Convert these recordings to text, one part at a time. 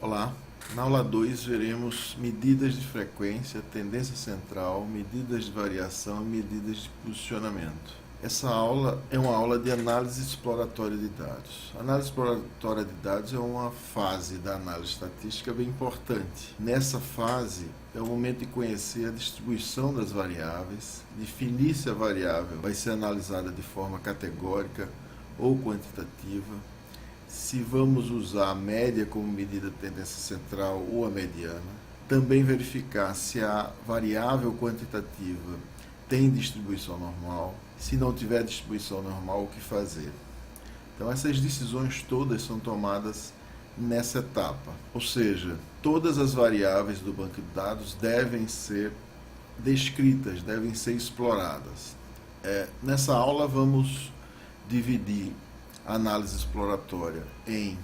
Olá, na aula 2 veremos medidas de frequência, tendência central, medidas de variação e medidas de posicionamento. Essa aula é uma aula de análise exploratória de dados. A análise exploratória de dados é uma fase da análise estatística bem importante. Nessa fase é o momento de conhecer a distribuição das variáveis, definir se a variável vai ser analisada de forma categórica ou quantitativa, se vamos usar a média como medida de tendência central ou a mediana. Também verificar se a variável quantitativa tem distribuição normal. Se não tiver distribuição normal, o que fazer? Então essas decisões todas são tomadas nessa etapa. Ou seja, todas as variáveis do banco de dados devem ser descritas, devem ser exploradas. Nessa aula vamos dividir a análise exploratória em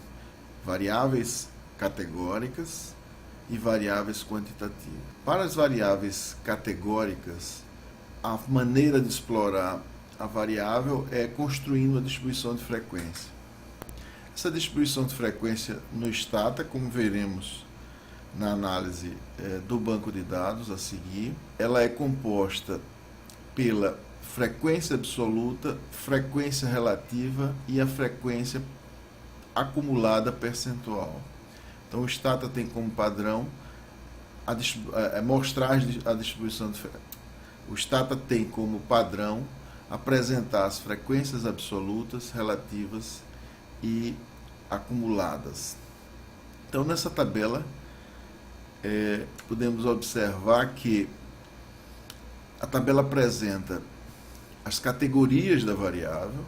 variáveis categóricas e variáveis quantitativas. Para as variáveis categóricas, a maneira de explorar a variável é construindo a distribuição de frequência. Essa distribuição de frequência no Stata, como veremos na análise do banco de dados a seguir, ela é composta pela frequência absoluta, frequência relativa e a frequência acumulada percentual. Então o Stata tem como padrão mostrar a distribuição de frequência. O Stata tem como padrão apresentar as frequências absolutas, relativas e acumuladas. Então nessa tabela podemos observar que a tabela apresenta as categorias da variável,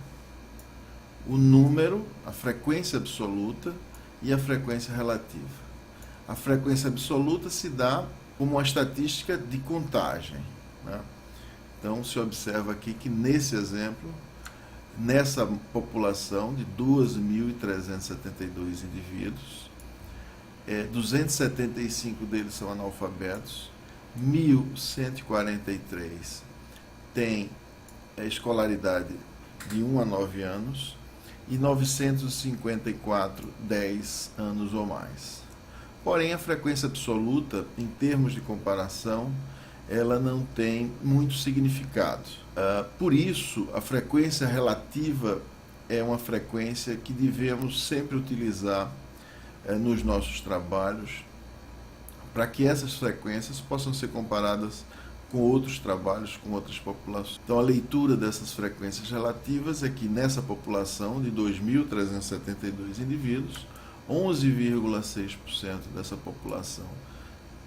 o número, a frequência absoluta e a frequência relativa. A frequência absoluta se dá como uma estatística de contagem, né? Então se observa aqui que nesse exemplo, nessa população de 2.372 indivíduos, 275 deles são analfabetos, 1.143 têm escolaridade de 1 a 9 anos e 954 10 anos ou mais. Porém, a frequência absoluta, em termos de comparação, ela não tem muito significado. Por isso, a frequência relativa é uma frequência que devemos sempre utilizar nos nossos trabalhos, para que essas frequências possam ser comparadas com outros trabalhos, com outras populações. Então a leitura dessas frequências relativas é que nessa população de 2.372 indivíduos, 11,6% dessa população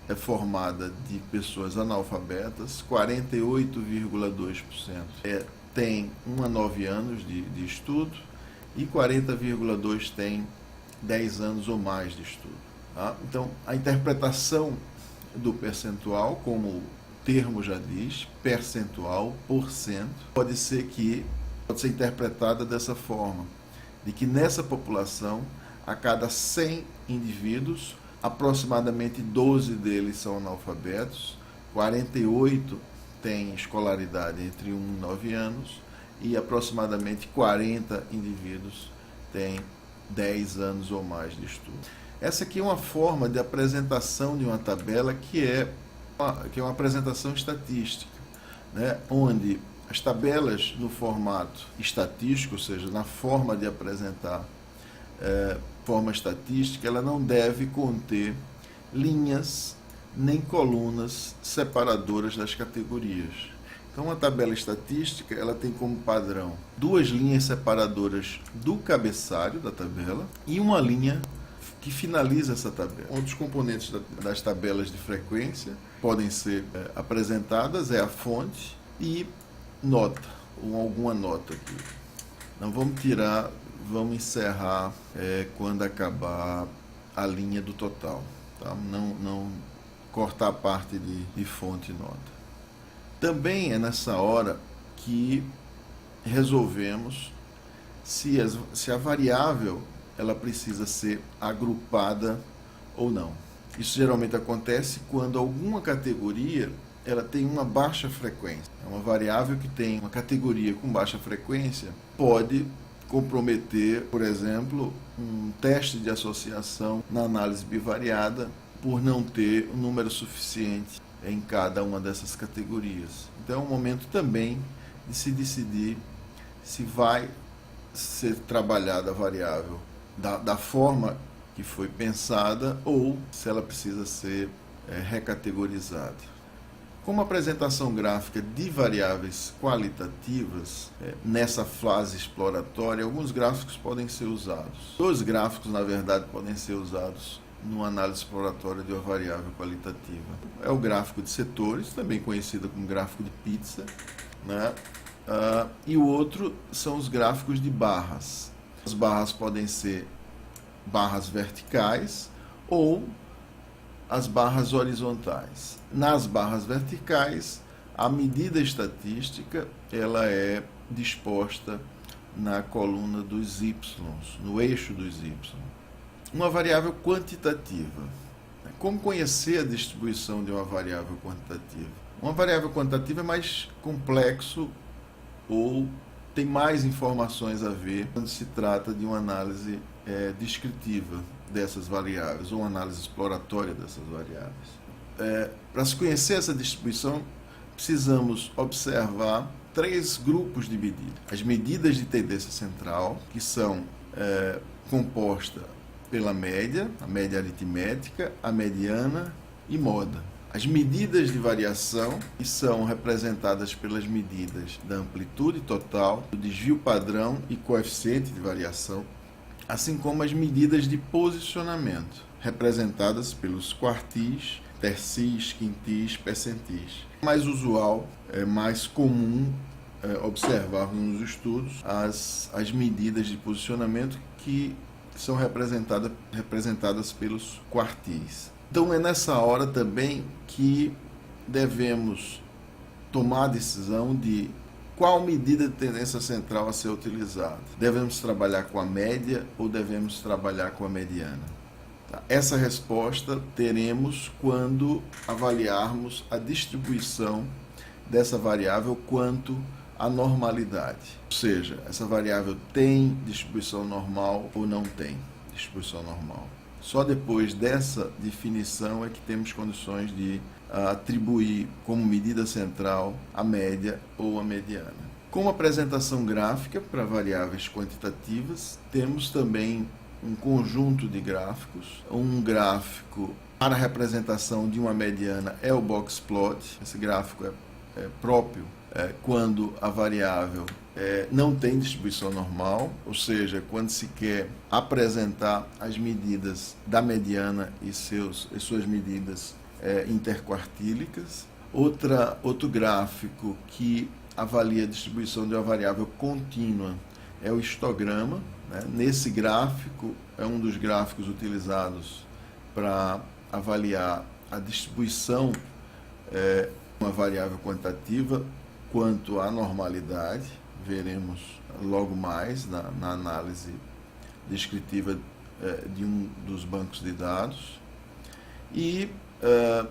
é formada de pessoas analfabetas, 48,2% tem 1 a 9 anos de estudo e 40,2% tem 10 anos ou mais de estudo. Tá? Então a interpretação do percentual, como o termo já diz, percentual, porcento, pode ser interpretada dessa forma, de que nessa população, a cada 100 indivíduos, aproximadamente 12 deles são analfabetos, 48 têm escolaridade entre 1 e 9 anos e aproximadamente 40 indivíduos têm 10 anos ou mais de estudo. Essa aqui é uma forma de apresentação de uma tabela que é uma apresentação estatística, né? Onde as tabelas no formato estatístico, ou seja, na forma de apresentar forma estatística, ela não deve conter linhas nem colunas separadoras das categorias. Então, uma tabela estatística ela tem como padrão 2 linhas separadoras do cabeçalho da tabela e uma linha que finaliza essa tabela. Outros componentes das tabelas de frequência podem ser apresentadas, a fonte e nota, ou alguma nota aqui. Não vamos tirar, vamos encerrar quando acabar a linha do total, tá? Não cortar a parte de fonte e nota. Também é nessa hora que resolvemos se a variável ela precisa ser agrupada ou não. Isso geralmente acontece quando alguma categoria ela tem uma baixa frequência. É uma variável que tem uma categoria com baixa frequência pode comprometer, por exemplo, um teste de associação na análise bivariada por não ter um número suficiente em cada uma dessas categorias. Então é um momento também de se decidir se vai ser trabalhada a variável da forma que foi pensada ou se ela precisa ser recategorizada. Como apresentação gráfica de variáveis qualitativas, nessa fase exploratória, alguns gráficos podem ser usados. 2 gráficos, na verdade, podem ser usados numa análise exploratória de uma variável qualitativa. É o gráfico de setores, também conhecido como gráfico de pizza, né? E o outro são os gráficos de barras. As barras podem ser barras verticais ou as barras horizontais. Nas barras verticais, a medida estatística ela é disposta na coluna dos y, no eixo dos y. Uma variável quantitativa. Como conhecer a distribuição de uma variável quantitativa? Uma variável quantitativa é mais complexo ou tem mais informações a ver quando se trata de uma análise descritiva dessas variáveis ou uma análise exploratória dessas variáveis. Para se conhecer essa distribuição, precisamos observar 3 grupos de medidas. As medidas de tendência central, que são compostas pela média, a média aritmética, a mediana e moda. As medidas de variação, que são representadas pelas medidas da amplitude total, do desvio padrão e coeficiente de variação, assim como as medidas de posicionamento, representadas pelos quartis, tercis, quintis, percentis. Mais usual, mais comum observar nos estudos as medidas de posicionamento que são representadas pelos quartis. Então é nessa hora também que devemos tomar a decisão de qual medida de tendência central a ser utilizada. Devemos trabalhar com a média ou devemos trabalhar com a mediana? Essa resposta teremos quando avaliarmos a distribuição dessa variável quanto à normalidade. Ou seja, essa variável tem distribuição normal ou não tem distribuição normal. Só depois dessa definição é que temos condições de atribuir como medida central a média ou a mediana. Como apresentação gráfica para variáveis quantitativas, temos também um conjunto de gráficos. Um gráfico para a representação de uma mediana é o box plot. Esse gráfico é próprio quando a variável não tem distribuição normal, ou seja, quando se quer apresentar as medidas da mediana e suas medidas interquartílicas. Outro gráfico que avalia a distribuição de uma variável contínua é o histograma. Nesse gráfico, é um dos gráficos utilizados para avaliar a distribuição de uma variável quantitativa quanto à normalidade. Veremos logo mais na análise descritiva de um dos bancos de dados. E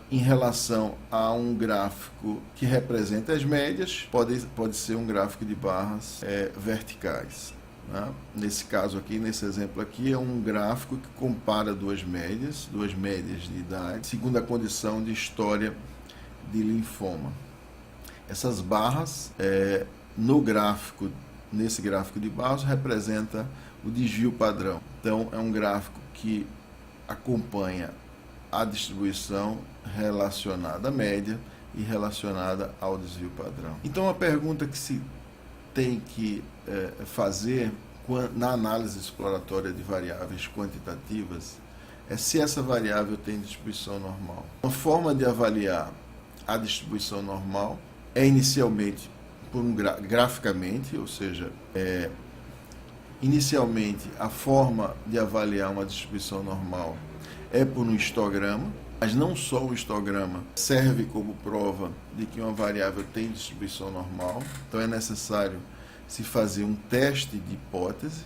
em relação a um gráfico que representa as médias, pode ser um gráfico de barras verticais. Nesse caso aqui, nesse exemplo aqui, é um gráfico que compara duas médias de idade, segundo a condição de história de linfoma. Essas barras, nesse gráfico de barras, representa o desvio padrão. Então, é um gráfico que acompanha a distribuição relacionada à média e relacionada ao desvio padrão. Então, a pergunta que se tem que fazer na análise exploratória de variáveis quantitativas é se essa variável tem distribuição normal. Uma forma de avaliar a distribuição normal é inicialmente graficamente, ou seja, inicialmente a forma de avaliar uma distribuição normal é por um histograma, mas não só o histograma serve como prova de que uma variável tem distribuição normal. Então é necessário se fazer um teste de hipótese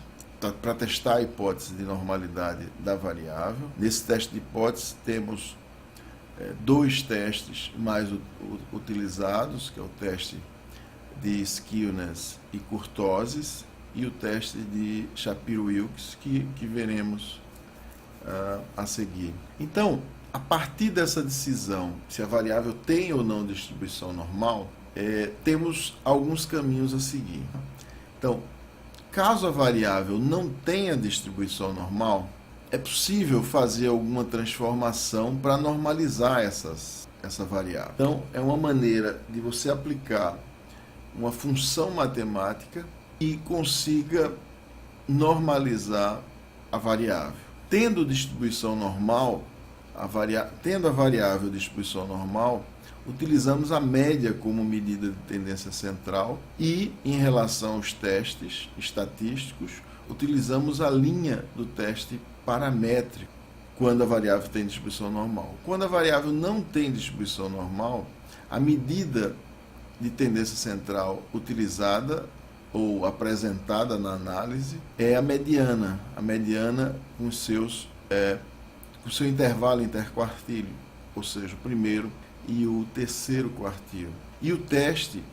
para testar a hipótese de normalidade da variável. Nesse teste de hipótese temos 2 testes mais utilizados, que é o teste de Skewness e Kurtosis, e o teste de Shapiro-Wilks, que veremos a seguir. Então, a partir dessa decisão, se a variável tem ou não distribuição normal, temos alguns caminhos a seguir. Então, caso a variável não tenha distribuição normal, é possível fazer alguma transformação para normalizar essa variável. Então, é uma maneira de você aplicar uma função matemática e consiga normalizar a variável. Tendo distribuição normal, tendo a variável distribuição normal, utilizamos a média como medida de tendência central e, em relação aos testes estatísticos, utilizamos a linha do teste paramétrico quando a variável tem distribuição normal. Quando a variável não tem distribuição normal, a medida de tendência central utilizada ou apresentada na análise é a mediana com seu intervalo interquartilho, ou seja, o primeiro e o terceiro quartil. E o teste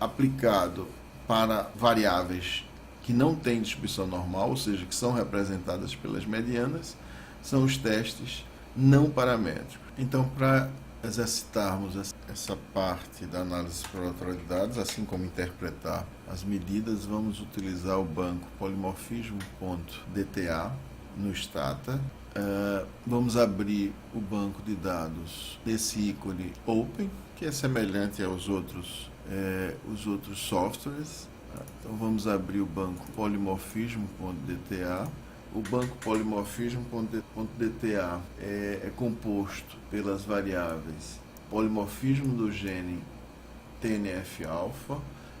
aplicado para variáveis que não têm distribuição normal, ou seja, que são representadas pelas medianas, são os testes não paramétricos. Então, para exercitarmos essa parte da análise exploratória de dados, assim como interpretar as medidas, vamos utilizar o banco polimorfismo.dta no Stata. Vamos abrir o banco de dados desse ícone Open, que é semelhante aos outros softwares. Então vamos abrir o banco polimorfismo.dta. O banco polimorfismo.dta é composto pelas variáveis polimorfismo do gene TNF-alfa,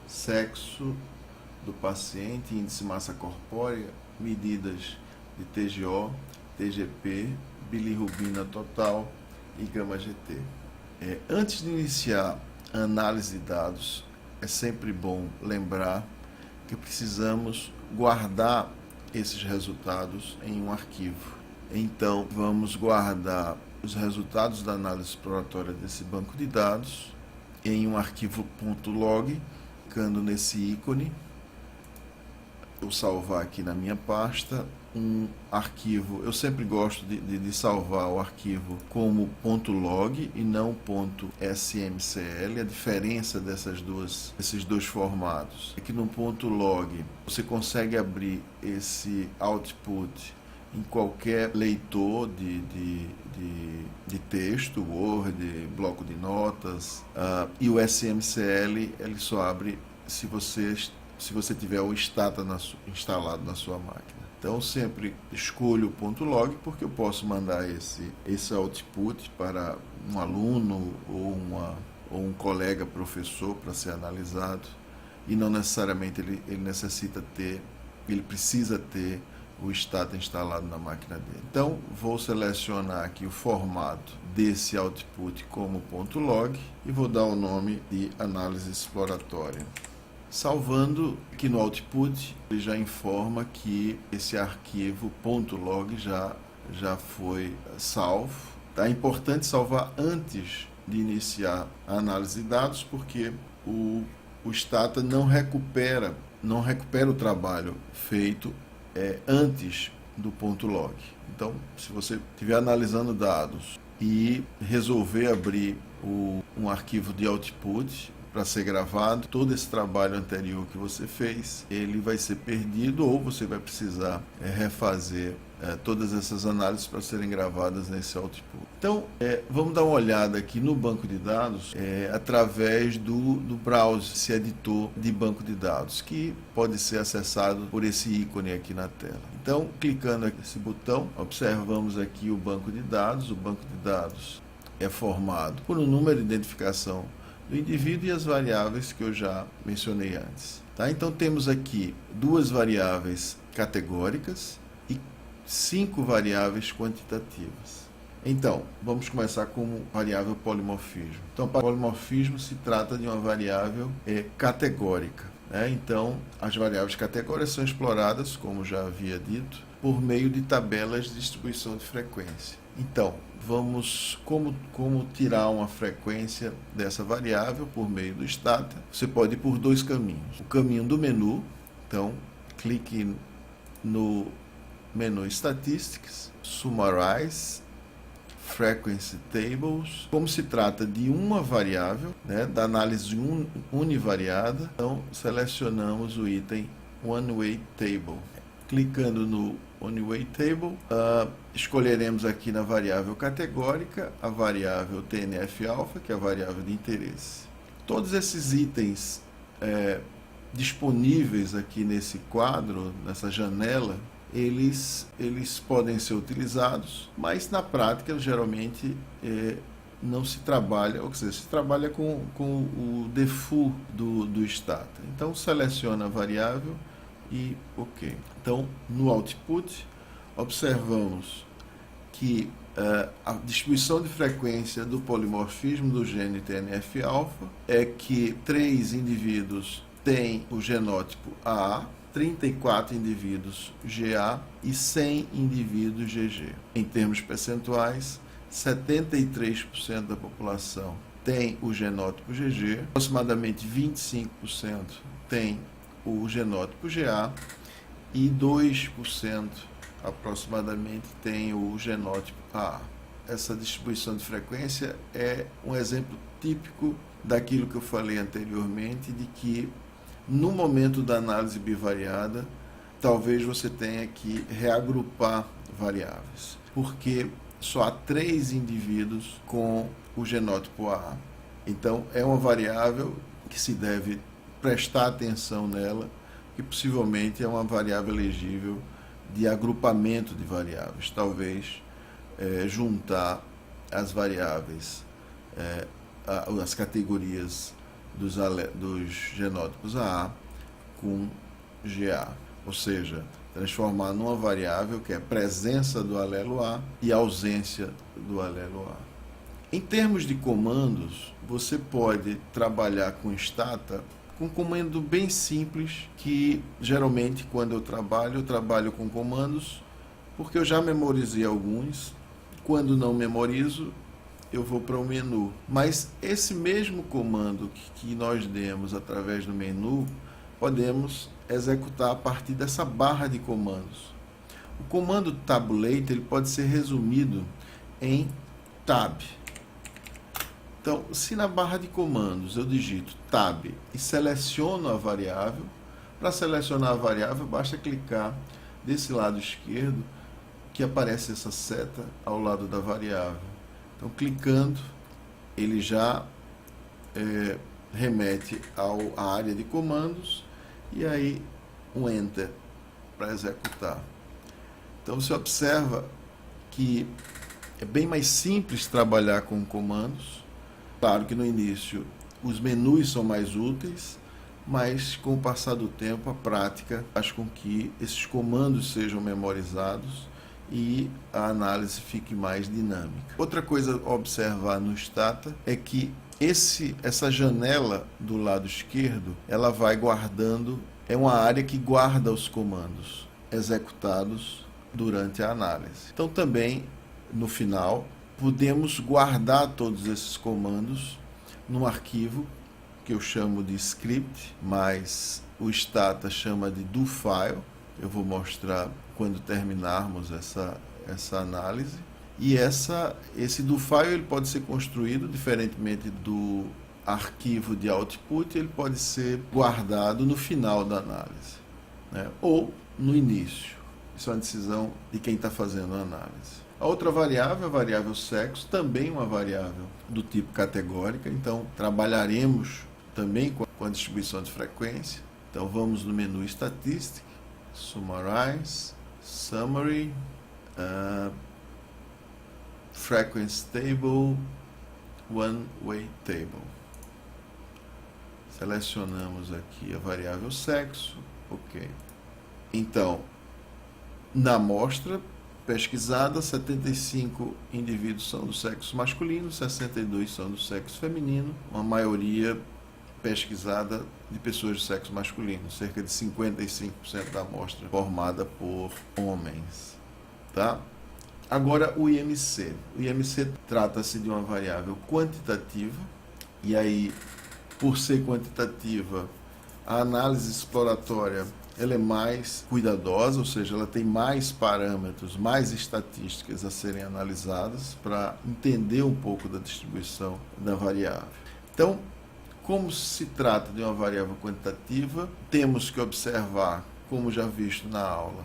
sexo do paciente, índice massa corpórea, medidas de TGO, TGP, bilirrubina total e gama-GT. Antes de iniciar a análise de dados, é sempre bom lembrar que precisamos guardar esses resultados em um arquivo. Então, vamos guardar os resultados da análise exploratória desse banco de dados em um arquivo .log, clicando nesse ícone. Vou salvar aqui na minha pasta um arquivo. Eu sempre gosto de salvar o arquivo como .log e não .smcl. A diferença desses dois formatos é que no .log você consegue abrir esse output em qualquer leitor de texto, Word, bloco de notas, e o SMCL ele só abre se você tiver o Stata instalado na sua máquina. Então, sempre escolho o .log porque eu posso mandar esse output para um aluno ou um colega professor para ser analisado, e não necessariamente ele precisa ter o Stata instalado na máquina dele. Então, vou selecionar aqui o formato desse output como .log e vou dar o nome de análise exploratória. Salvando aqui no output, ele já informa que esse arquivo .log já foi salvo. É importante salvar antes de iniciar a análise de dados, porque o Stata não recupera o trabalho feito antes do .log. Então, se você estiver analisando dados e resolver abrir um arquivo de output para ser gravado, todo esse trabalho anterior que você fez, ele vai ser perdido, ou você vai precisar refazer todas essas análises para serem gravadas nesse output. Então, vamos dar uma olhada aqui no banco de dados através do browser, esse editor de banco de dados, que pode ser acessado por esse ícone aqui na tela. Então, clicando aqui nesse botão, observamos aqui o banco de dados. O banco de dados é formado por um número de identificação do indivíduo e as variáveis que eu já mencionei antes. Tá? Então, temos aqui 2 variáveis categóricas e 5 variáveis quantitativas. Então, vamos começar com variável polimorfismo. Então, polimorfismo se trata de uma variável categórica. Então, as variáveis categóricas são exploradas, como já havia dito, por meio de tabelas de distribuição de frequência. Então, como tirar uma frequência dessa variável por meio do Stata? Você pode ir por 2 caminhos. O caminho do menu, então, clique no menu Statistics, Summarize, Frequency Tables. Como se trata de uma variável, né, da análise univariada, então selecionamos o item One Way Table. Clicando no One Way Table, escolheremos aqui na variável categórica a variável TNF-alpha, que é a variável de interesse. Todos esses itens disponíveis aqui nesse quadro, nessa janela, eles podem ser utilizados, mas na prática geralmente não se trabalha, ou seja, se trabalha com o default do Stata. Então seleciona a variável e OK. Então no output observamos que a distribuição de frequência do polimorfismo do gene TNF-alpha é que 3 indivíduos têm o genótipo AA, 34 indivíduos GA e 100 indivíduos GG. Em termos percentuais, 73% da população tem o genótipo GG, aproximadamente 25% tem o genótipo GA e 2% aproximadamente tem o genótipo AA. Essa distribuição de frequência é um exemplo típico daquilo que eu falei anteriormente, de que no momento da análise bivariada, talvez você tenha que reagrupar variáveis, porque só há 3 indivíduos com o genótipo AA. Então, é uma variável que se deve prestar atenção nela, que possivelmente é uma variável elegível de agrupamento de variáveis. Talvez juntar as variáveis, as categorias dos genótipos AA com GA, ou seja, transformar numa variável que é a presença do alelo A e a ausência do alelo A. Em termos de comandos, você pode trabalhar com Stata com um comando bem simples, que geralmente quando eu trabalho com comandos, porque eu já memorizei alguns. Quando não memorizo, eu vou para o menu. Mas esse mesmo comando que nós demos através do menu, podemos executar a partir dessa barra de comandos. O comando tabulate ele pode ser resumido em tab. Então, se na barra de comandos eu digito tab e seleciono a variável, para selecionar a variável basta clicar desse lado esquerdo, que aparece essa seta ao lado da variável. Então, clicando, ele já remete à área de comandos e aí um Enter para executar. Então, você observa que é bem mais simples trabalhar com comandos. Claro que no início os menus são mais úteis, mas com o passar do tempo a prática faz com que esses comandos sejam memorizados e a análise fique mais dinâmica. Outra coisa a observar no Stata é que essa janela do lado esquerdo, ela vai guardando, é uma área que guarda os comandos executados durante a análise. Então também, no final, podemos guardar todos esses comandos num arquivo que eu chamo de script, mas o Stata chama de do file. Eu vou mostrar quando terminarmos essa análise. E esse do file ele pode ser construído, diferentemente do arquivo de output, ele pode ser guardado no final da análise, né? Ou no início. Isso é uma decisão de quem está fazendo a análise. A outra variável, a variável sexo, também uma variável do tipo categórica, então trabalharemos também com a distribuição de frequência. Então vamos no menu Statistics, Summarize, Summary, Frequency Table, One Way Table. Selecionamos aqui a variável sexo, OK. Então, na amostra pesquisada, 75 indivíduos são do sexo masculino, 62 são do sexo feminino, uma maioria pesquisada de pessoas do sexo masculino, cerca de 55% da amostra formada por homens, tá? Agora o IMC. O IMC trata-se de uma variável quantitativa, e aí, por ser quantitativa, a análise exploratória ela é mais cuidadosa, ou seja, ela tem mais parâmetros, mais estatísticas a serem analisadas para entender um pouco da distribuição da variável. Então, como se trata de uma variável quantitativa, temos que observar, como já visto na aula,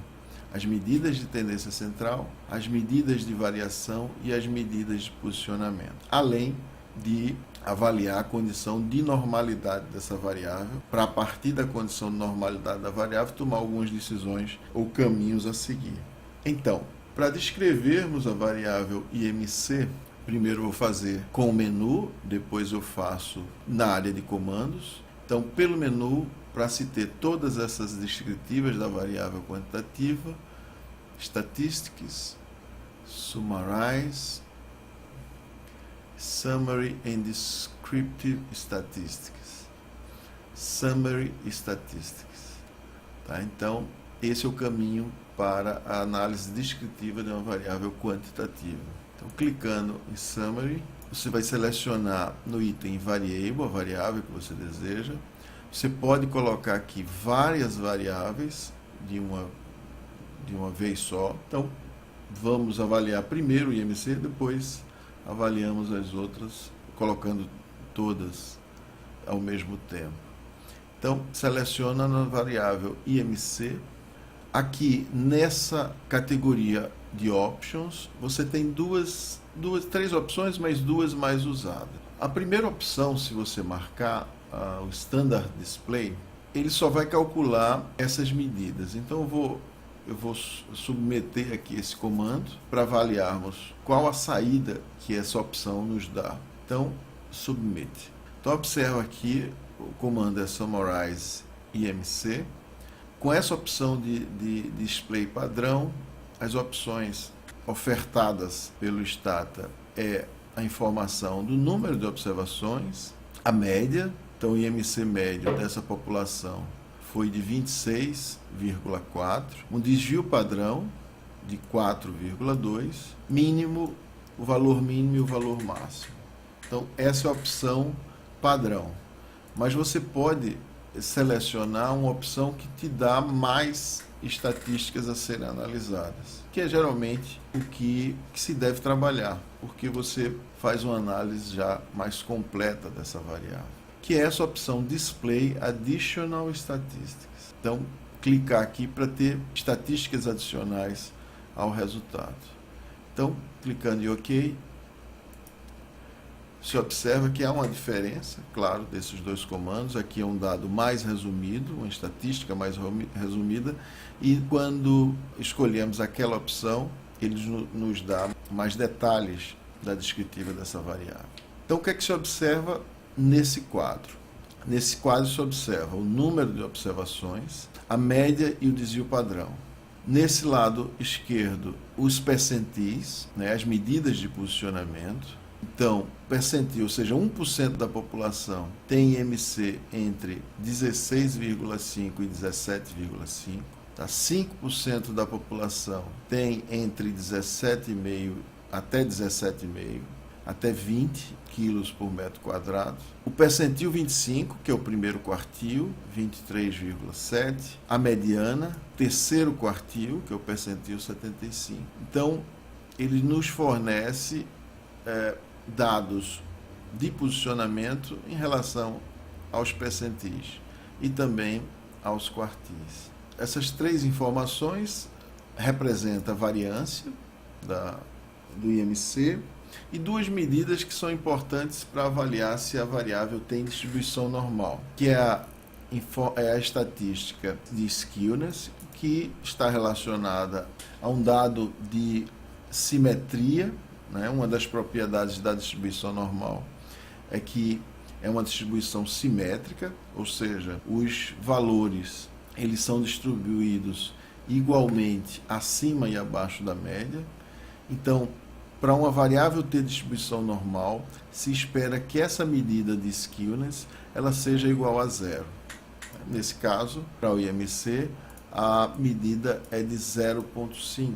as medidas de tendência central, as medidas de variação e as medidas de posicionamento, além de avaliar a condição de normalidade dessa variável, para a partir da condição de normalidade da variável tomar algumas decisões ou caminhos a seguir. Então, para descrevermos a variável IMC, primeiro eu vou fazer com o menu, depois eu faço na área de comandos. Então, pelo menu, para se ter todas essas descritivas da variável quantitativa, Statistics, Summarize, Summary and Descriptive Statistics. Summary Statistics. Tá? Então, esse é o caminho para a análise descritiva de uma variável quantitativa. Então, clicando em Summary, você vai selecionar no item Variable, a variável que você deseja. Você pode colocar aqui várias variáveis de uma vez só. Então, vamos avaliar primeiro o IMC, depois avaliamos as outras, colocando todas ao mesmo tempo. Então, seleciona na variável IMC. Aqui, nessa categoria de options, você tem três opções, mas duas mais usadas. A primeira opção, se você marcar o Standard Display, ele só vai calcular essas medidas. Então, eu vou submeter aqui esse comando para avaliarmos qual a saída que essa opção nos dá. Então, submit. Então, observa aqui, o comando é Summarize IMC. Com essa opção de display padrão, as opções ofertadas pelo Stata é a informação do número de observações, a média. Então, o IMC médio dessa população foi de 26,4, um desvio padrão de 4,2, mínimo, o valor mínimo e o valor máximo. Então, essa é a opção padrão. Mas você pode selecionar uma opção que te dá mais estatísticas a serem analisadas, que é geralmente o que se deve trabalhar, porque você faz uma análise já mais completa dessa variável, que é essa opção Display Additional Statistics. Então, clicar aqui para ter estatísticas adicionais ao resultado. Então, clicando em OK, se observa que há uma diferença, claro, desses dois comandos. Aqui é um dado mais resumido, uma estatística mais resumida, e quando escolhemos aquela opção, ele nos dá mais detalhes da descritiva dessa variável. Então, o que é que se observa nesse quadro? Nesse quadro se observa o número de observações, a média e o desvio padrão. Nesse lado esquerdo, os percentis, as medidas de posicionamento. Então, percentil, ou seja, 1% da população tem IMC entre 16,5 e 17,5. Tá? 5% da população tem entre 17,5 até 17,5, até 20 quilos por metro quadrado. O percentil 25, que é o primeiro quartil, 23,7. A mediana, terceiro quartil, que é o percentil 75. Então, ele nos fornece dados de posicionamento em relação aos percentis e também aos quartis. Essas três informações representam a variância do IMC e duas medidas que são importantes para avaliar se a variável tem distribuição normal, que é a estatística de skewness, que está relacionada a um dado de simetria. Uma das propriedades da distribuição normal é que é uma distribuição simétrica, ou seja, os valores eles são distribuídos igualmente acima e abaixo da média. Então, para uma variável ter distribuição normal, se espera que essa medida de skewness ela seja igual a zero. Nesse caso, para o IMC, a medida é de 0,5.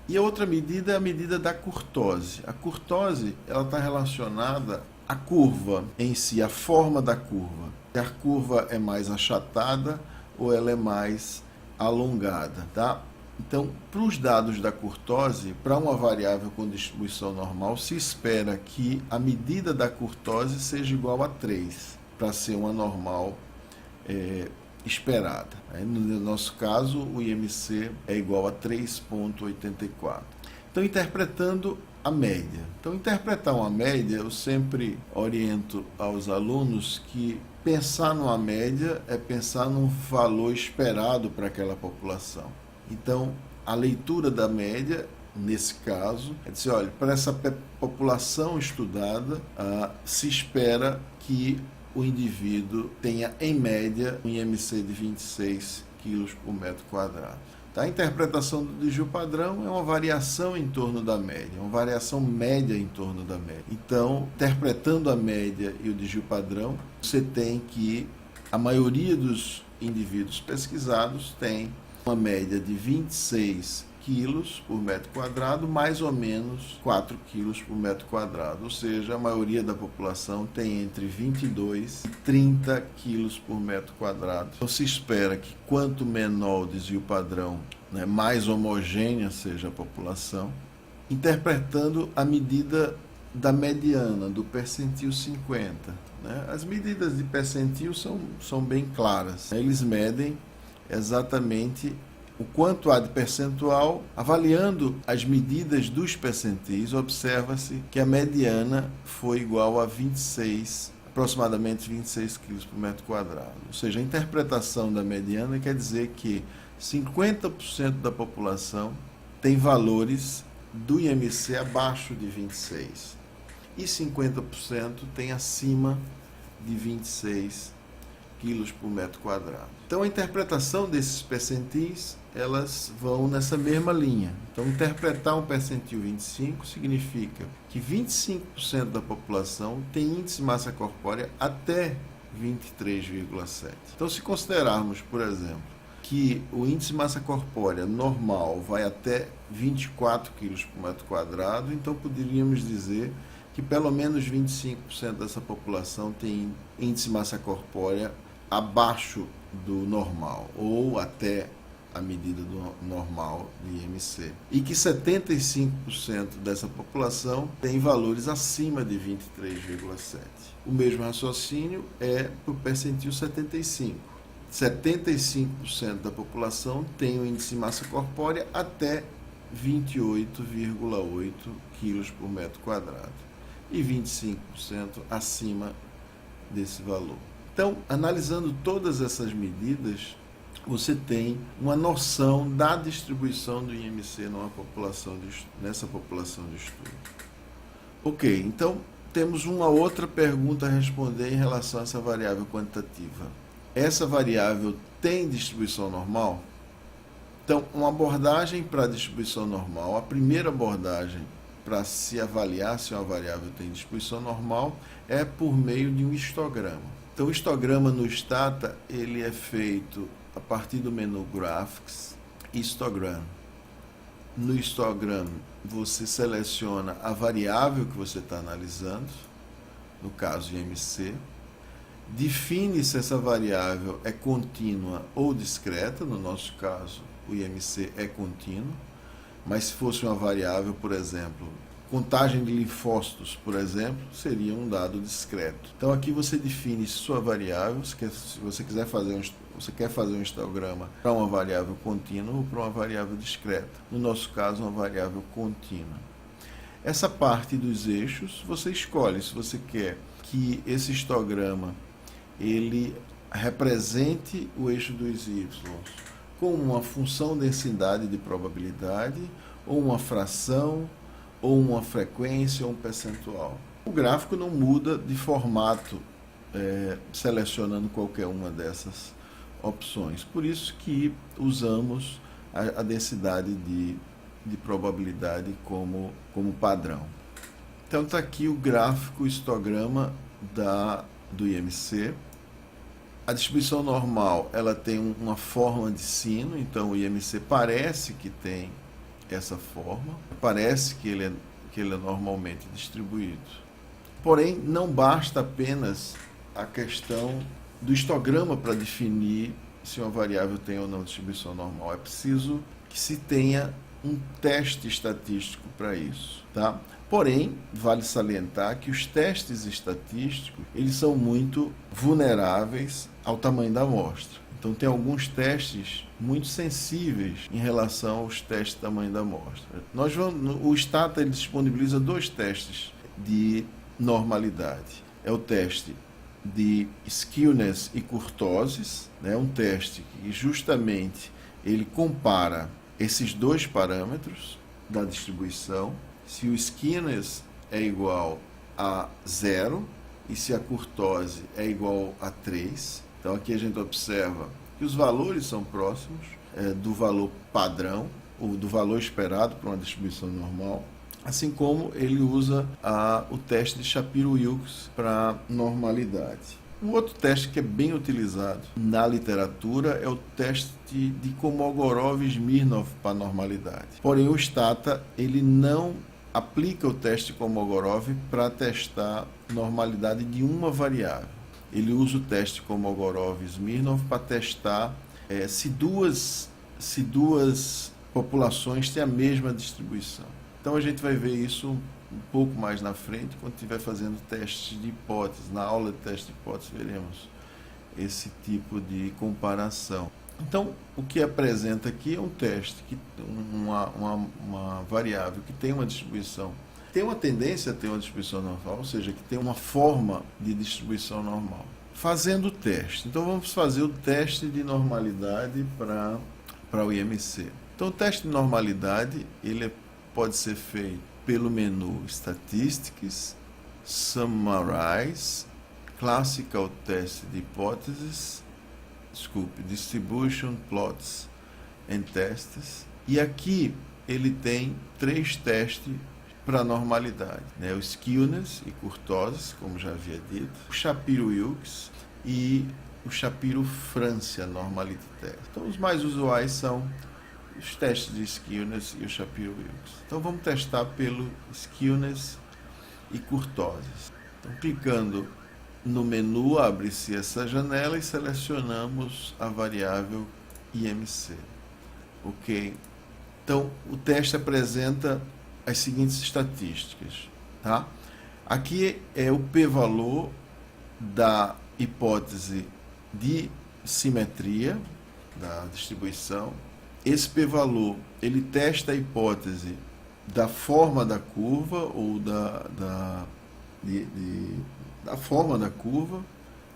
E a outra medida é a medida da curtose. A curtose ela está relacionada à curva em si, à forma da curva. Se a curva é mais achatada ou ela é mais alongada, tá? Então, para os dados da curtose, para uma variável com distribuição normal, se espera que a medida da curtose seja igual a 3, para ser uma normal esperada. No nosso caso, o IMC é igual a 3,84. Então, interpretando a média. Então, interpretar uma média, eu sempre oriento aos alunos que pensar numa média é pensar num valor esperado para aquela população. Então, a leitura da média, nesse caso, é dizer, olha, para essa população estudada, se espera que o indivíduo tenha, em média, um IMC de 26 kg por metro quadrado. A interpretação do desvio padrão é uma variação em torno da média, uma variação média em torno da média. Então, interpretando a média e o desvio padrão, você tem que a maioria dos indivíduos pesquisados tem uma média de 26 quilos por metro quadrado, mais ou menos 4 quilos por metro quadrado, ou seja, a maioria da população tem entre 22 e 30 quilos por metro quadrado. Então se espera que quanto menor o desvio padrão, mais homogênea seja a população, interpretando a medida da mediana, do percentil 50. As medidas de percentil são bem claras. Eles medem exatamente o quanto há de percentual. Avaliando as medidas dos percentis, observa-se que a mediana foi igual a 26, aproximadamente 26 kg por metro quadrado. Ou seja, a interpretação da mediana quer dizer que 50% da população tem valores do IMC abaixo de 26 e 50% tem acima de 26 quilos por metro quadrado. Então, a interpretação desses percentis, elas vão nessa mesma linha. Então, interpretar um percentil 25 significa que 25% da população tem índice de massa corpórea até 23,7. Então, se considerarmos, por exemplo, que o índice de massa corpórea normal vai até 24 kg por metro quadrado, então poderíamos dizer que pelo menos 25% dessa população tem índice de massa corpórea abaixo do normal, ou até a medida do normal de IMC. E que 75% dessa população tem valores acima de 23,7. O mesmo raciocínio é para o percentil 75. 75% da população tem o índice de massa corpórea até 28,8 kg por metro quadrado e 25% acima desse valor. Então, analisando todas essas medidas, você tem uma noção da distribuição do IMC nessa população de estudo. Ok, então temos uma outra pergunta a responder em relação a essa variável quantitativa. Essa variável tem distribuição normal? Então, uma abordagem para a distribuição normal, a primeira abordagem para se avaliar se uma variável tem distribuição normal é por meio de um histograma. Então, o histograma no Stata, ele é feito a partir do menu Graphics, Histogram. No histogram, você seleciona a variável que você está analisando, no caso IMC, define se essa variável é contínua ou discreta, no nosso caso o IMC é contínuo, mas se fosse uma variável, por exemplo, contagem de linfócitos, por exemplo, seria um dado discreto. Então aqui você define sua variável, se você quer fazer um histograma para uma variável contínua ou para uma variável discreta. No nosso caso, uma variável contínua. Essa parte dos eixos, você escolhe se você quer que esse histograma ele represente o eixo dos y como uma função densidade de probabilidade, ou uma fração, ou uma frequência, ou um percentual. O gráfico não muda de formato selecionando qualquer uma dessas opções. Por isso que usamos a densidade de probabilidade como padrão. Então está aqui o gráfico, o histograma do IMC. A distribuição normal, ela tem uma forma de sino, então o IMC parece que tem essa forma, parece que ele é normalmente distribuído. Porém, não basta apenas a questão do histograma para definir se uma variável tem ou não distribuição normal. É preciso que se tenha um teste estatístico para isso, tá? Porém, vale salientar que os testes estatísticos, eles são muito vulneráveis ao tamanho da amostra. Então, tem alguns testes muito sensíveis em relação aos testes de tamanho da amostra. O Stata ele disponibiliza 2 testes de normalidade. É o teste de skewness e kurtosis, né? Um teste que justamente ele compara esses 2 parâmetros da distribuição, se o skewness é igual a 0 e se a kurtose é igual a 3. Então aqui a gente observa que os valores são próximos do valor padrão, ou do valor esperado para uma distribuição normal, assim como ele usa o teste de Shapiro-Wilks para normalidade. Um outro teste que é bem utilizado na literatura é o teste de Kolmogorov-Smirnov para normalidade. Porém, o Stata ele não aplica o teste Kolmogorov para testar normalidade de uma variável. Ele usa o teste Kolmogorov-Smirnov para testar se duas populações têm a mesma distribuição. Então a gente vai ver isso um pouco mais na frente, quando estiver fazendo testes de hipóteses. Na aula de teste de hipóteses veremos esse tipo de comparação. Então, o que apresenta aqui é um teste, uma variável que tem uma distribuição, tem uma tendência a ter uma distribuição normal, ou seja, que tem uma forma de distribuição normal. Fazendo o teste. Então, vamos fazer o teste de normalidade para o IMC. Então, o teste de normalidade ele pode ser feito pelo menu Statistics, Summarize, Classical Test de hipóteses, Distribution, Plots and Tests. E aqui ele tem 3 testes para normalidade, né? O Skewness e Kurtosis, como já havia dito, o Shapiro-Wilks e o Shapiro-Francia Normality Test. Então, os mais usuais são os testes de Skewness e o Shapiro-Wilks. Então, vamos testar pelo Skewness e Kurtosis. Então, clicando no menu, abre-se essa janela e selecionamos a variável IMC. Ok? Então, o teste apresenta as seguintes estatísticas. Tá? Aqui é o p-valor da hipótese de simetria da distribuição. Esse p-valor ele testa a hipótese da forma da curva ou da forma da curva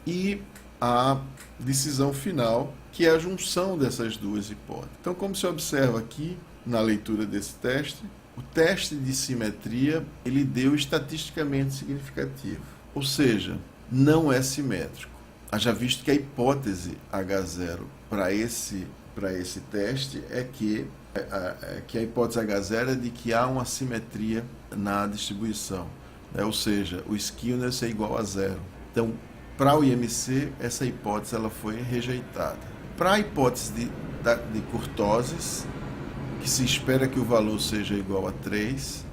e a decisão final, que é a junção dessas duas hipóteses. Então, como se observa aqui na leitura desse teste, o teste de simetria ele deu estatisticamente significativo, ou seja, não é simétrico. Haja visto que a hipótese H0 para esse teste é que a hipótese H0 é de que há uma simetria na distribuição, né? Ou seja, o skewness é igual a 0. Então, para o IMC, essa hipótese ela foi rejeitada. Para a hipótese de kurtosis, que se espera que o valor seja igual a 3,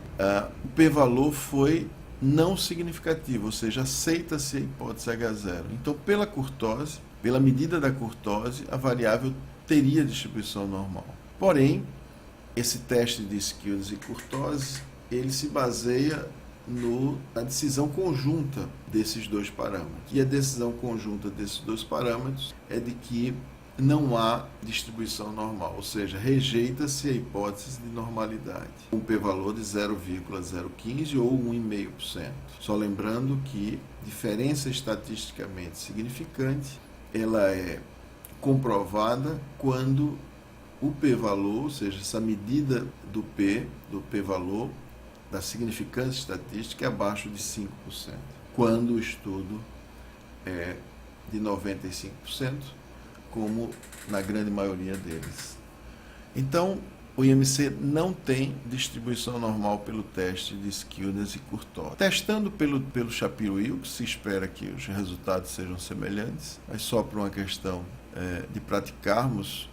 o p-valor foi não significativo, ou seja, aceita-se a hipótese H0. Então, pela kurtose, pela medida da kurtose, a variável teria distribuição normal. Porém, esse teste de skewness e kurtose, ele se baseia na decisão conjunta desses 2 parâmetros. E a decisão conjunta desses 2 parâmetros é de que não há distribuição normal, ou seja, rejeita-se a hipótese de normalidade, com um p-valor de 0,015 ou 1,5%. Só lembrando que diferença estatisticamente significante, ela é comprovada quando o p-valor, ou seja, essa medida do p-valor, da significância estatística é abaixo de 5%, quando o estudo é de 95%, como na grande maioria deles. Então, o IMC não tem distribuição normal pelo teste de skewness e kurtose. Testando pelo Shapiro-Wilks, se espera que os resultados sejam semelhantes, mas só por uma questão de praticarmos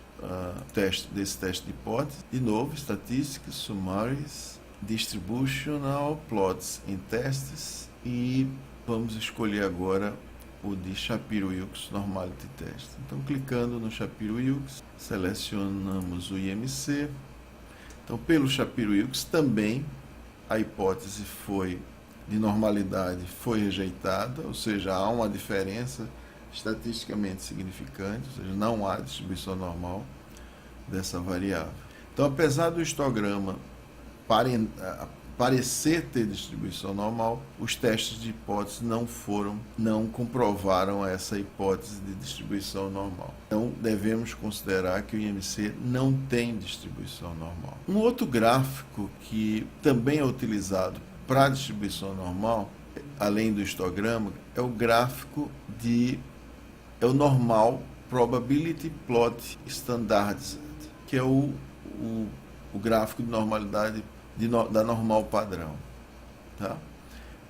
desse teste de hipótese. De novo, estatísticas, summaries, distributional, plots em testes, e vamos escolher agora o de Shapiro-Wilks Normality Test. Então, clicando no Shapiro-Wilks, selecionamos o IMC. Então, pelo Shapiro-Wilks também a hipótese de normalidade foi rejeitada, ou seja, há uma diferença estatisticamente significante, ou seja, não há distribuição normal dessa variável. Então, apesar do histograma parecer ter distribuição normal, os testes de hipótese não comprovaram essa hipótese de distribuição normal. Então, devemos considerar que o IMC não tem distribuição normal. Um outro gráfico que também é utilizado para distribuição normal, além do histograma, é o gráfico é o Normal Probability Plot Standardized, que é o gráfico de normalidade da normal padrão. Tá?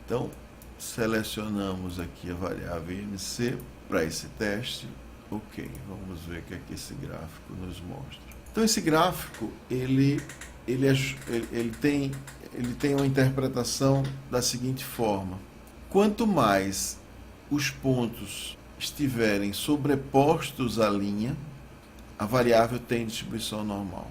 Então, selecionamos aqui a variável IMC para esse teste. Ok, vamos ver o que é que esse gráfico nos mostra. Então, esse gráfico ele tem uma interpretação da seguinte forma: quanto mais os pontos estiverem sobrepostos à linha, a variável tem distribuição normal.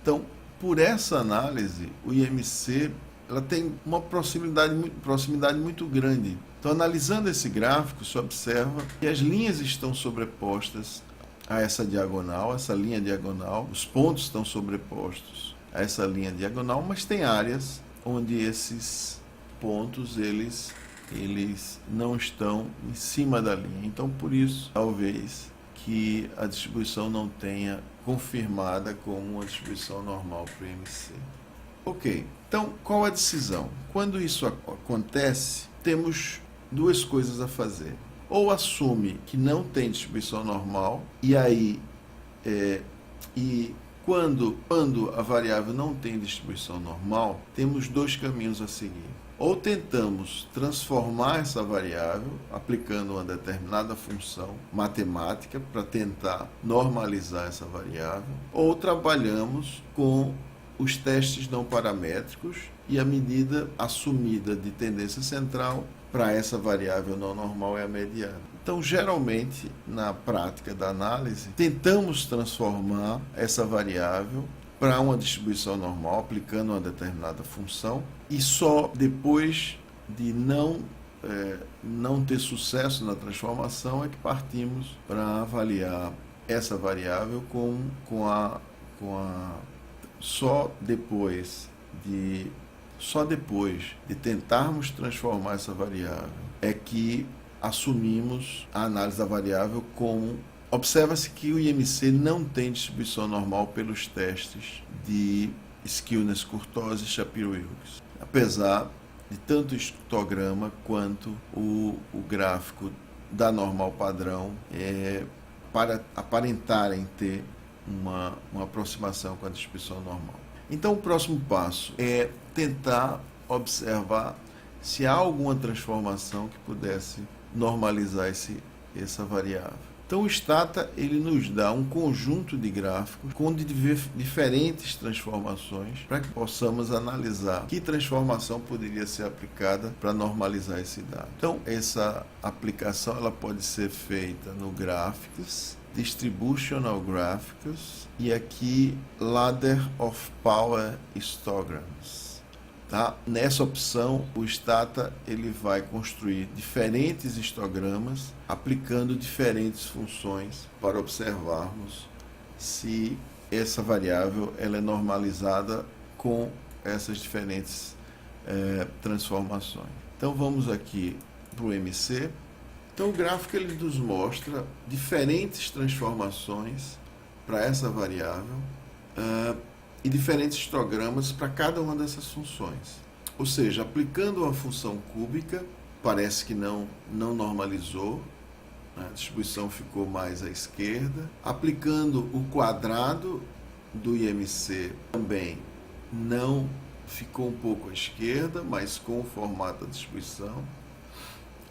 Então, por essa análise, o IMC ela tem uma proximidade muito grande. Então, analisando esse gráfico, se observa que as linhas estão sobrepostas a essa diagonal, essa linha diagonal, os pontos estão sobrepostos a essa linha diagonal, mas tem áreas onde esses pontos eles não estão em cima da linha. Então, por isso, talvez que a distribuição não tenha confirmada como uma distribuição normal para o IMC. Ok, então qual a decisão? Quando isso acontece, temos duas coisas a fazer. Ou assume que não tem distribuição normal, e aí quando a variável não tem distribuição normal, temos dois caminhos a seguir. Ou tentamos transformar essa variável aplicando uma determinada função matemática para tentar normalizar essa variável, ou trabalhamos com os testes não paramétricos e a medida assumida de tendência central para essa variável não normal é a mediana. Então, geralmente, na prática da análise, tentamos transformar essa variável para uma distribuição normal, aplicando uma determinada função, e só depois de não ter sucesso na transformação é que partimos para avaliar essa variável só depois de tentarmos transformar essa variável é que assumimos a análise da variável como... Observa-se que o IMC não tem distribuição normal pelos testes de Skillness-Kurtoz e Shapiro-Wilks, apesar de tanto o histograma quanto o gráfico da normal padrão para aparentarem ter uma aproximação com a distribuição normal. Então, o próximo passo é tentar observar se há alguma transformação que pudesse normalizar essa variável. Então, o Stata ele nos dá um conjunto de gráficos com diferentes transformações para que possamos analisar que transformação poderia ser aplicada para normalizar esse dado. Então, essa aplicação ela pode ser feita no Graphics, Distributional Graphics e aqui Ladder of Power Histograms. Tá? Nessa opção, o Stata ele vai construir diferentes histogramas aplicando diferentes funções para observarmos se essa variável ela é normalizada com essas diferentes transformações. Então vamos aqui para o MC. Então o gráfico ele nos mostra diferentes transformações para essa variável e diferentes histogramas para cada uma dessas funções. Ou seja, aplicando uma função cúbica, parece que não normalizou, a distribuição ficou mais à esquerda. Aplicando o quadrado do IMC também não ficou um pouco à esquerda, mas com o formato da distribuição.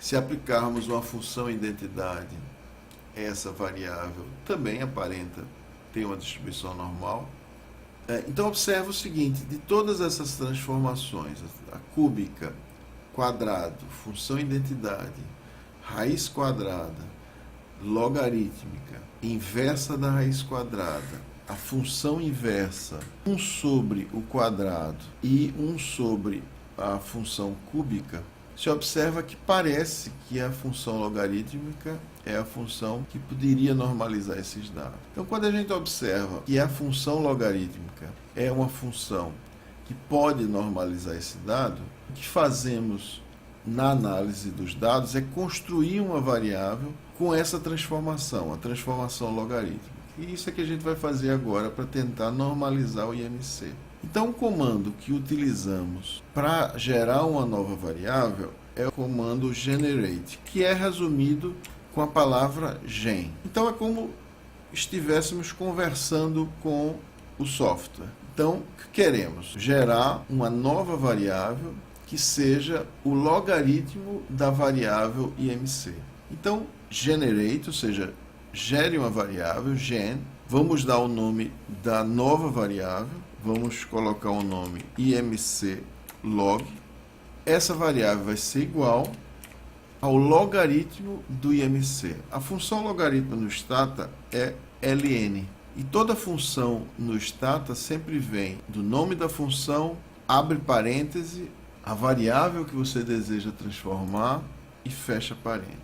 Se aplicarmos uma função identidade, essa variável também aparenta ter uma distribuição normal. Então, observa o seguinte, de todas essas transformações, a cúbica, quadrado, função identidade, raiz quadrada, logarítmica, inversa da raiz quadrada, a função inversa, 1 sobre o quadrado e 1 sobre a função cúbica, se observa que parece que a função logarítmica é a função que poderia normalizar esses dados. Então, quando a gente observa que a função logarítmica é uma função que pode normalizar esse dado, o que fazemos na análise dos dados é construir uma variável com essa transformação, a transformação logarítmica. E isso é que a gente vai fazer agora para tentar normalizar o IMC. Então, o comando que utilizamos para gerar uma nova variável é o comando generate, que é resumido com a palavra gen. Então, é como estivéssemos conversando com o software. Então, queremos gerar uma nova variável que seja o logaritmo da variável IMC. Então, generate, ou seja, gere uma variável, gen, vamos dar o nome da nova variável, vamos colocar o nome IMC log. Essa variável vai ser igual ao logaritmo do IMC. A função logaritmo no Stata é ln. E toda função no Stata sempre vem do nome da função, abre parêntese, a variável que você deseja transformar e fecha parêntese.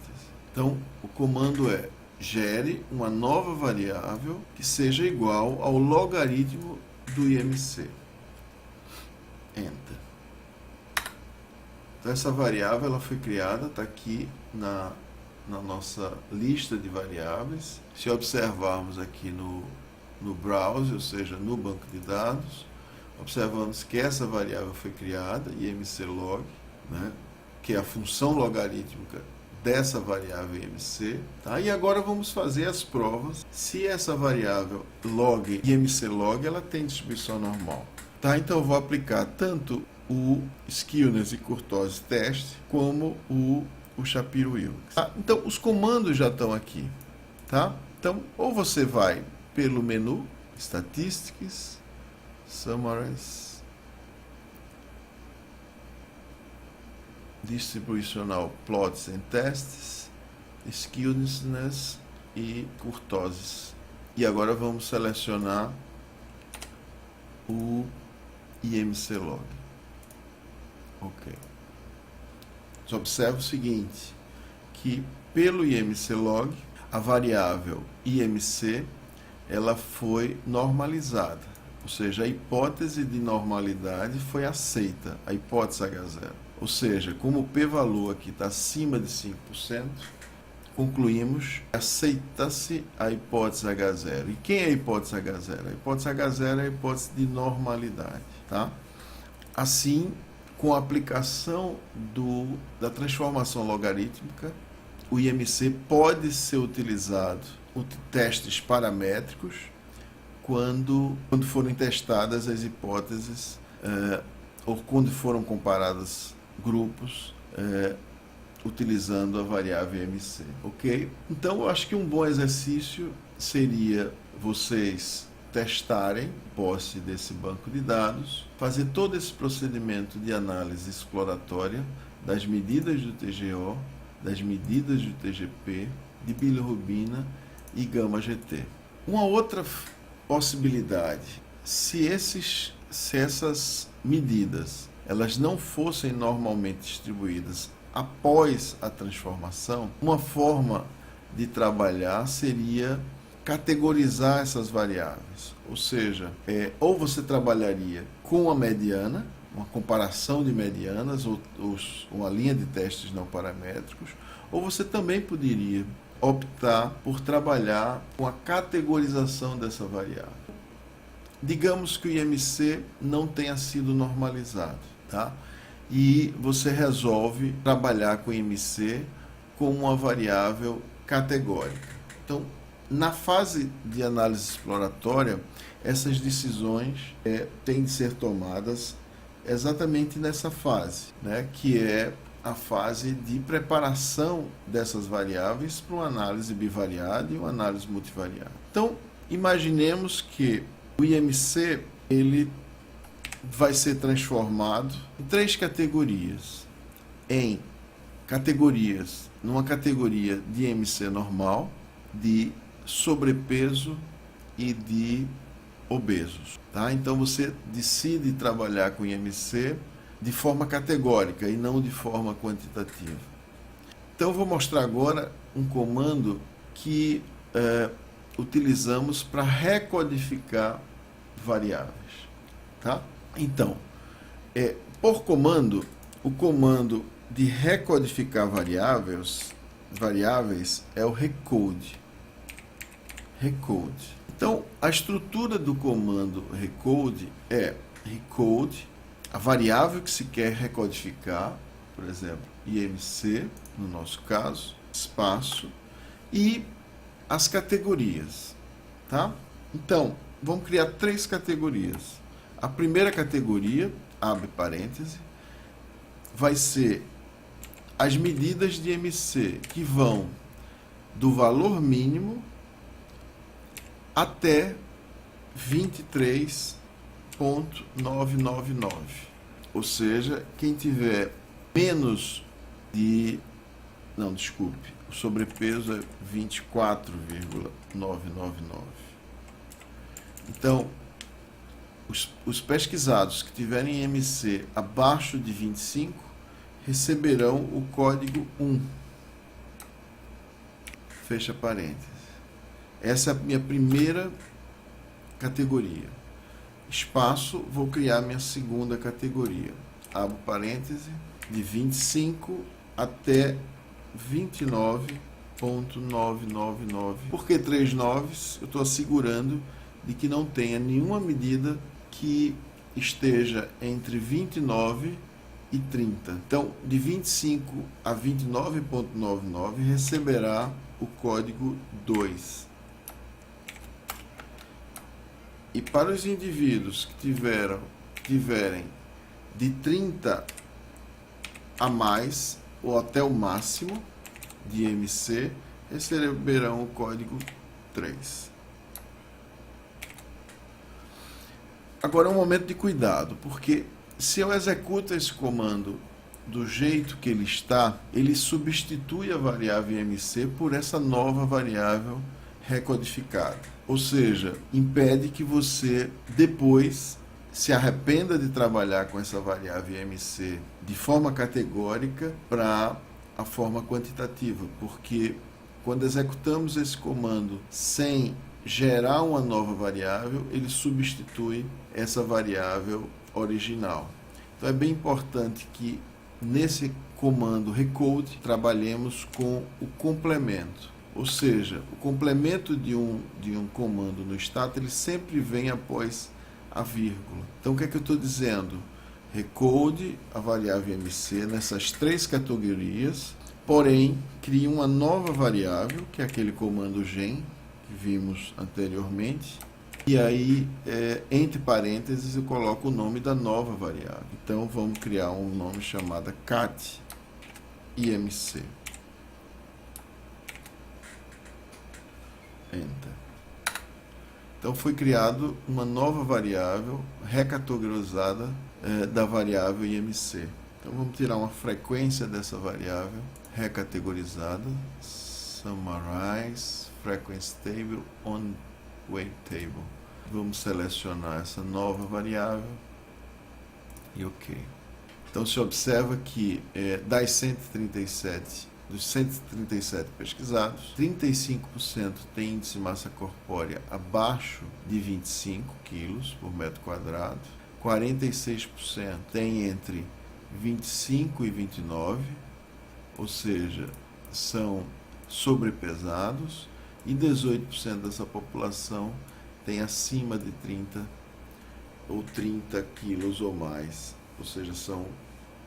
Então, o comando é gere uma nova variável que seja igual ao logaritmo do IMC. Enter. Então, essa variável ela foi criada, está aqui na nossa lista de variáveis. Se observarmos aqui no browser, ou seja, no banco de dados, observamos que essa variável foi criada, IMClog, né, que é a função logarítmica dessa variável IMC. Tá? E agora vamos fazer as provas se essa variável log, IMClog, ela tem distribuição normal. Tá? Então eu vou aplicar tanto o Skewness e Kurtosis teste como o Shapiro-Wilks. Tá? Então os comandos já estão aqui. Tá? Então ou você vai pelo menu Statistics, Summaries, Distributional Plots and Tests, Skewness e Kurtosis. E agora vamos selecionar o IMClog. Ok. Você observa o seguinte, que pelo IMClog, a variável IMC, ela foi normalizada. Ou seja, a hipótese de normalidade foi aceita, a hipótese H0. Ou seja, como o p-valor aqui está acima de 5%, concluímos que aceita-se a hipótese H0. E quem é a hipótese H0? A hipótese H0 é a hipótese de normalidade. Tá? Assim, com a aplicação da transformação logarítmica, o IMC pode ser utilizado em testes paramétricos quando forem testadas as hipóteses ou quando foram comparados grupos utilizando a variável IMC, ok? Então, eu acho que um bom exercício seria vocês testarem posse desse banco de dados, fazer todo esse procedimento de análise exploratória das medidas do TGO, das medidas do TGP, de bilirrubina e gama-GT. Uma outra possibilidade, se essas medidas elas não fossem normalmente distribuídas após a transformação, uma forma de trabalhar seria categorizar essas variáveis. Ou seja, ou você trabalharia com a mediana, uma comparação de medianas, ou uma linha de testes não paramétricos, ou você também poderia optar por trabalhar com a categorização dessa variável. Digamos que o IMC não tenha sido normalizado, tá? E você resolve trabalhar com o IMC como uma variável categórica. Então, na fase de análise exploratória, essas decisões têm de ser tomadas exatamente nessa fase, né? Que é a fase de preparação dessas variáveis para uma análise bivariada e uma análise multivariada. Então, imaginemos que o IMC ele vai ser transformado em 3 categorias: em categorias. Numa categoria de IMC normal, de sobrepeso e de obesos. Tá? Então você decide trabalhar com IMC de forma categórica e não de forma quantitativa. Então eu vou mostrar agora um comando que utilizamos para recodificar variáveis. Tá? Então, por comando, o comando de recodificar variáveis é o recode. Então, a estrutura do comando recode é recode, a variável que se quer recodificar, por exemplo, IMC, no nosso caso, espaço, e as categorias. Tá? Então, vamos criar 3 categorias. A primeira categoria, abre parêntese, vai ser as medidas de IMC que vão do valor mínimo até 23.999. Ou seja, quem tiver menos de... Não, desculpe. O sobrepeso é 24,999. Então, os pesquisados que tiverem IMC abaixo de 25 receberão o código 1. Fecha parênteses. Essa é a minha primeira categoria. Espaço, vou criar minha segunda categoria. Abro parêntese, de 25 até 29.999. Por que 3 noves? Eu estou assegurando de que não tenha nenhuma medida que esteja entre 29 e 30. Então, de 25 a 29.99 receberá o código 2. E para os indivíduos que tiverem de 30 a mais ou até o máximo de IMC, receberão o código 3. Agora é um momento de cuidado, porque se eu executo esse comando do jeito que ele está, ele substitui a variável IMC por essa nova variável recodificada. Ou seja, impede que você depois se arrependa de trabalhar com essa variável IMC de forma categórica para a forma quantitativa, porque quando executamos esse comando sem gerar uma nova variável, ele substitui essa variável original. Então é bem importante que nesse comando recode trabalhemos com o complemento. Ou seja, o complemento de um comando no status, ele sempre vem após a vírgula. Então o que é que eu estou dizendo? Recode a variável IMC nessas 3 categorias, porém crie uma nova variável, que é aquele comando gen que vimos anteriormente, e aí entre parênteses eu coloco o nome da nova variável. Então vamos criar um nome chamado cat IMC. Enter. Então foi criado uma nova variável recategorizada da variável IMC. Então vamos tirar uma frequência dessa variável recategorizada, summarize frequency table on weight table. Vamos selecionar essa nova variável e OK. Então se observa que dos 137 pesquisados, 35% tem índice de massa corpórea abaixo de 25 kg por metro quadrado, 46% tem entre 25 e 29, ou seja, são sobrepesados, e 18% dessa população tem acima de 30 ou 30 quilos ou mais, ou seja, são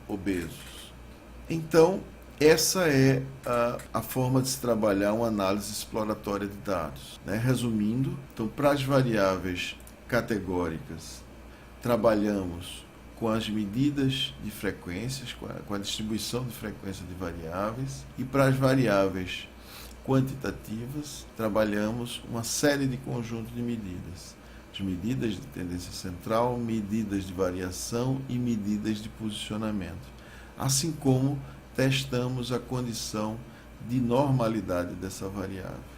obesos. Então, essa é a forma de se trabalhar uma análise exploratória de dados. Né? Resumindo, então, para as variáveis categóricas, trabalhamos com as medidas de frequências, com a distribuição de frequência de variáveis, e para as variáveis quantitativas, trabalhamos uma série de conjuntos de medidas. As medidas de tendência central, medidas de variação e medidas de posicionamento. Assim como testamos a condição de normalidade dessa variável.